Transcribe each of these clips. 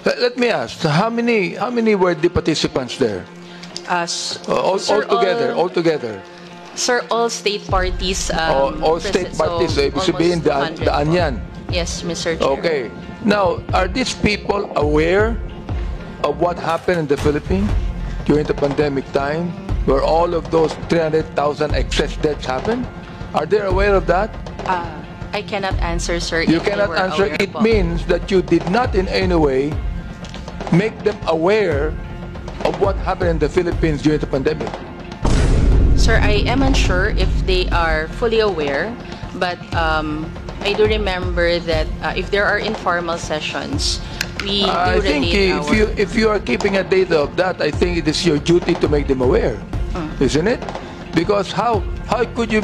Let me ask, how many were the participants there? Sir, All together. Sir, all state parties. All state parties, so ibig sabihin, daan yan. Yes, Mr. Chair. Okay. Now, are these people aware of what happened in the Philippines during the pandemic time, where all of those 300,000 excess deaths happened? Are they aware of that? I cannot answer, sir. You if they cannot were answer. aware It po. means that you did not in any way make them aware of what happened in the Philippines during the pandemic. Sir, I am unsure if they are fully aware, but I do remember that if there are informal sessions, we I do think relate if you are keeping a data of that, I think it is your duty to make them aware, isn't it? Because how could you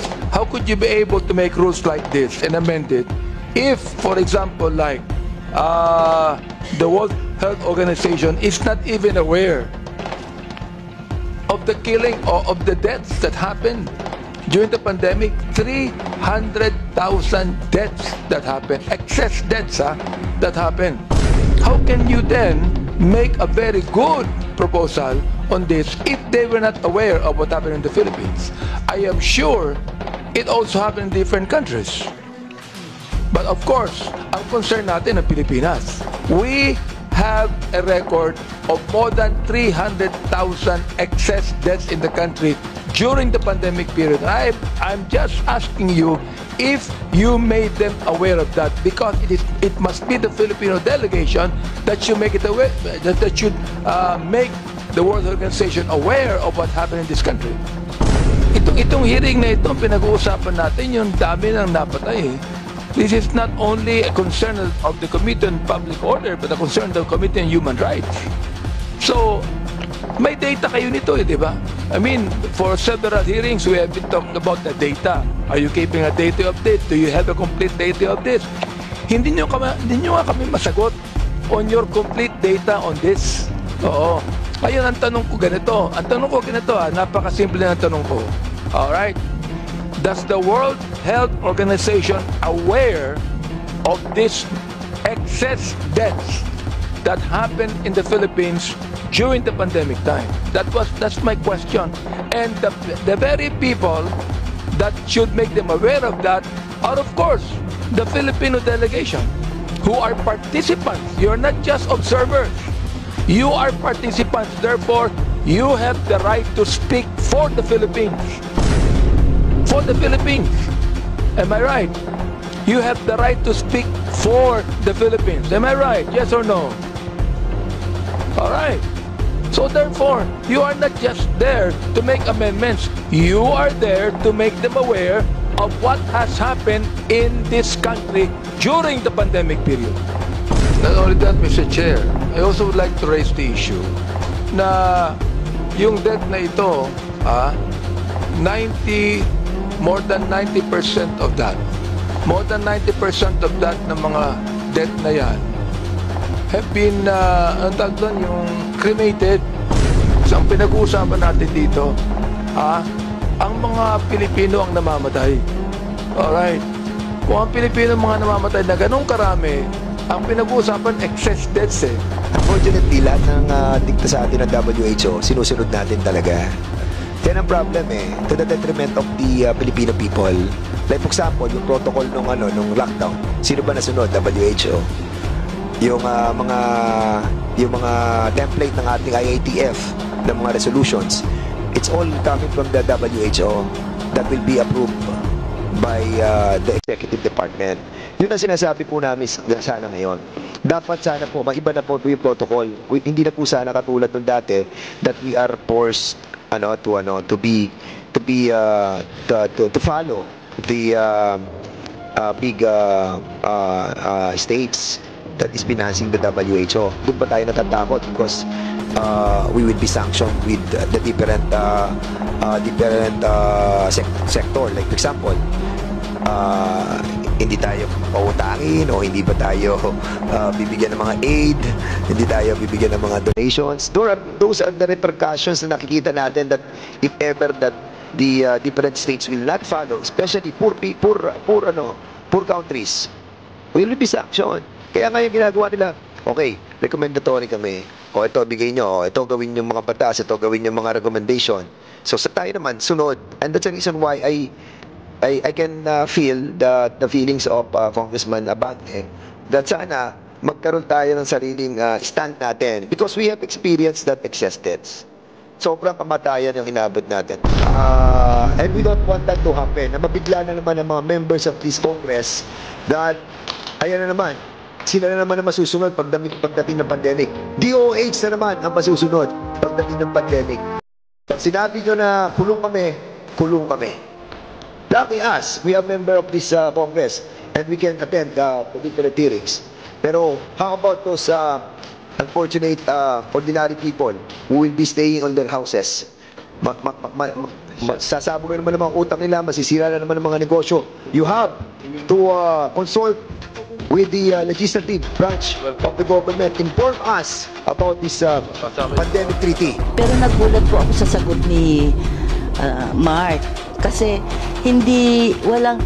be able to make rules like this and amend it if, for example, like the World Health Organization is not even aware of the killing or of the deaths that happened during the pandemic? 300,000 deaths that happened, excess deaths that happened. How can you then make a very good proposal on this if they were not aware of what happened in the Philippines? I am sure it also happened in different countries. But of course, ang concern natin ang Pilipinas. We have a record of more than 300,000 excess deaths in the country during the pandemic period. I'm just asking you if you made them aware of that, because it must be the Filipino delegation that should make it aware, that should make the World Organization aware of what happened in this country. Itong hearing na ito, pinag-uusapan natin yung dami ng napatay. This is not only a concern of the Committee on Public Order, but a concern of the Committee on Human Rights. So, may data kayo nito, di ba? I mean, for several hearings, we have been talking about the data. Are you keeping a data update? Do you have a complete data of this? Hindi nyo nga kami masagot on your complete data on this. Oo. Ngayon, ang tanong ko ganito. Napakasimple na ang tanong ko. Alright? Does the World Health Organization aware of this excess deaths that happened in the Philippines during the pandemic time? That's my question. And the very people that should make them aware of that are, of course, the Filipino delegation, who are participants. You're not just observers. You are participants. Therefore, you have the right to speak for the Philippines. For the Philippines. Am I right? You have the right to speak for the Philippines. Am I right? Yes or no? All right. So therefore, you are not just there to make amendments. You are there to make them aware of what has happened in this country during the pandemic period. Not only that, Mr. Chair, I also would like to raise the issue na yung death na ito, more than 90% of that ng mga death na yan have been, yung cremated. So, ang pinag-uusapan natin dito, ang mga Pilipino ang namamatay. Alright. Kung ang Pilipino mga namamatay na ganun karami, ang pinag-uusapan, excess deaths eh. Unfortunately, lahat ng dikta sa atin ng WHO, sinusunod natin talaga. Yan ang problem eh, to the detriment of the Filipino people. Like for example, yung protocol nung lockdown, sino ba nasunod? WHO. Yung mga template ng ating IATF ng mga resolutions, it's all coming from the WHO that will be approved by the executive department. Yun ang sinasabi po namin sana ngayon. Dapat sana po, mag-iba na po yung protocol. Hindi na po sana katulad nung dati that we are forced to follow the big states that is financing the WHO. Doon pa tayo natatakot because we will be sanctioned with the different sector. Like for example, hindi tayo pautangin o hindi ba tayo bibigyan ng mga aid, hindi tayo bibigyan ng mga donations. Those are the repercussions na nakikita natin that if ever that the different states will not follow, especially poor countries, will be sanctioned. Kaya ngayon ginagawa nila, okay, recommendatory kami. O ito, bigay nyo. O ito, gawin yung mga batas. Ito, gawin yung mga recommendation. So sa tayo naman, sunod. And that's the reason why I can feel the feelings of Congressman Abante that sana magkaroon tayo ng sariling stand natin. Because we have experienced that existed. Sobrang kamatayan yung inabot natin. And we don't want that to happen. Na mabigla na naman ang mga members of this Congress that, ayan na naman, sila na naman ang masusunod pagdating ng pandemic. DOH na naman ang masusunod pagdating ng pandemic. Pag sinabi nyo na kulong kami, kulong kami. Lucky us, we are member of this Congress and we can attend political hearings. Pero how about those unfortunate ordinary people who will be staying on their houses? Sasabog na naman ang mga utang nila, masisira na naman ang mga negosyo. You have to consult with the legislative branch of the government. Inform us about this pandemic treaty. Pero nagulat po ako sa sagot ni Mark. Kasi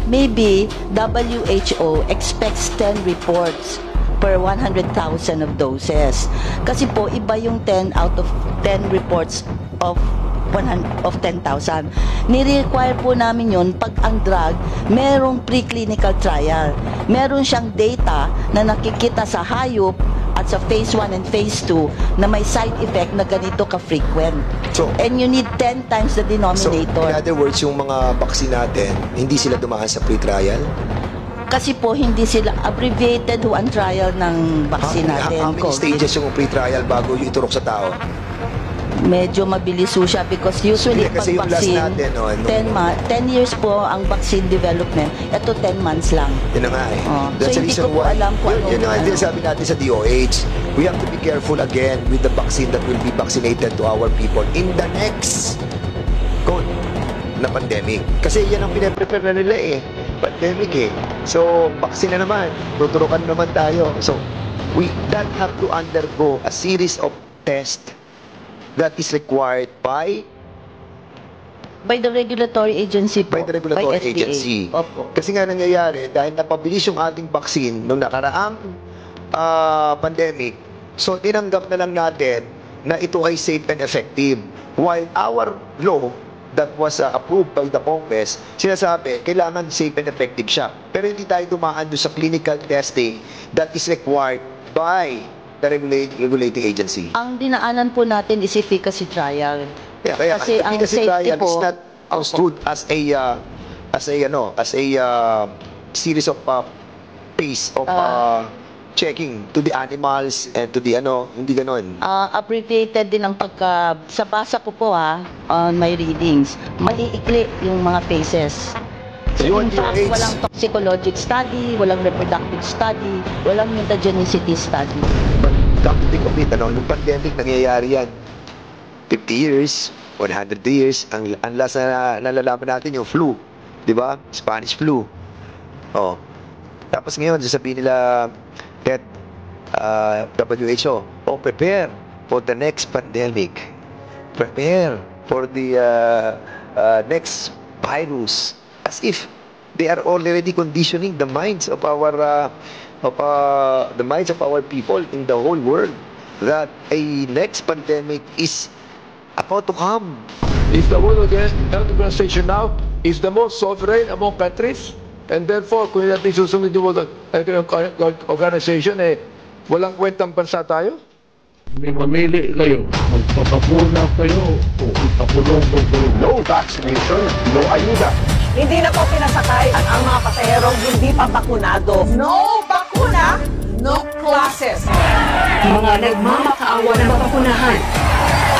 maybe WHO expects 10 reports per 100,000 of doses. Kasi po, iba yung 10 out of 10 reports of 10,000. Ni-require po namin yun pag ang drug, merong preclinical trial. Meron siyang data na nakikita sa hayop at sa phase 1 and phase 2 na may side effect na ganito ka-frequent. And you need 10 times the denominator. So, in other words, yung mga vaccine natin, hindi sila dumaan sa pre-trial? Kasi po, hindi sila abbreviated ang trial ng vaccine natin. How many stages yung pre-trial bago yung iturok sa tao? Medyo mabilis po siya because usually pag vaccine, natin, 10 years po ang vaccine development. Ito 10 months lang. Yun na nga eh. So hindi ko po alam kung ano. Yun nga din sabi natin sa DOH. We have to be careful again with the vaccine that will be vaccinated to our people in the next na pandemic. Kasi yan ang pinaprepare na nila eh. Pandemic eh. So, vaccine na naman. Tuturukan naman tayo. So, that have to undergo a series of tests that is required by the regulatory agency po. By the regulatory FDA. agency. Opo. Kasi nga nangyayari, dahil napabilis yung ating vaccine nung nakaraang pandemic, so tinanggap na lang natin na ito ay safe and effective. While our law that was approved by the Congress, sinasabi, kailangan safe and effective siya. Pero hindi tayo dumaan doon sa clinical testing that is required by the regulating agency. Ang dinaanan po natin is efficacy trial. Yeah, kaya Kasi ang efficacy safety trial po, is not understood as a series of phase of checking to the animals and to the hindi ganon. abbreviated din ang sa basa ko po on my readings. Maliikli yung mga phases. So, in fact, walang toxicologic study, walang reproductive study, walang mutagenicity study. But come to think of it, nung pandemic nangyayari yan, 50 years, 100 years, ang last na nalalaman natin yung flu, di ba? Spanish flu. Oh. Tapos ngayon, sasabihin nila that WHO, prepare for the next pandemic. Prepare for the next virus. As if they are already conditioning the minds of our people in the whole world that a next pandemic is about to come. If the World Health Organization now is the most sovereign among countries, and therefore, kung natin susunod yung World Health Organization, walang kwentang bansa tayo? May mamili kayo, magpapakuna kayo, o ipakulong ko kayo. No vaccination, no ayuda. Hindi na po pinasakay ang mga pasaherong hindi pa bakunado. No bakuna, no classes. Mga nagmamakaawa ng mapakunahan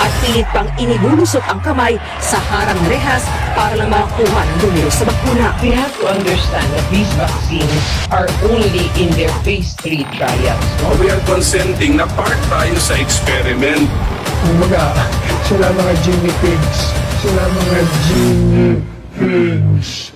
at pilit pang inibulusot ang kamay sa harang rehas para lang makakuha ng numero sa bakuna. We have to understand that these vaccines are only in their phase 3 trials. No? We are consenting na part tayo sa experiment. Kumbaga, sila mga guinea pigs. Sila mga guinea pigs.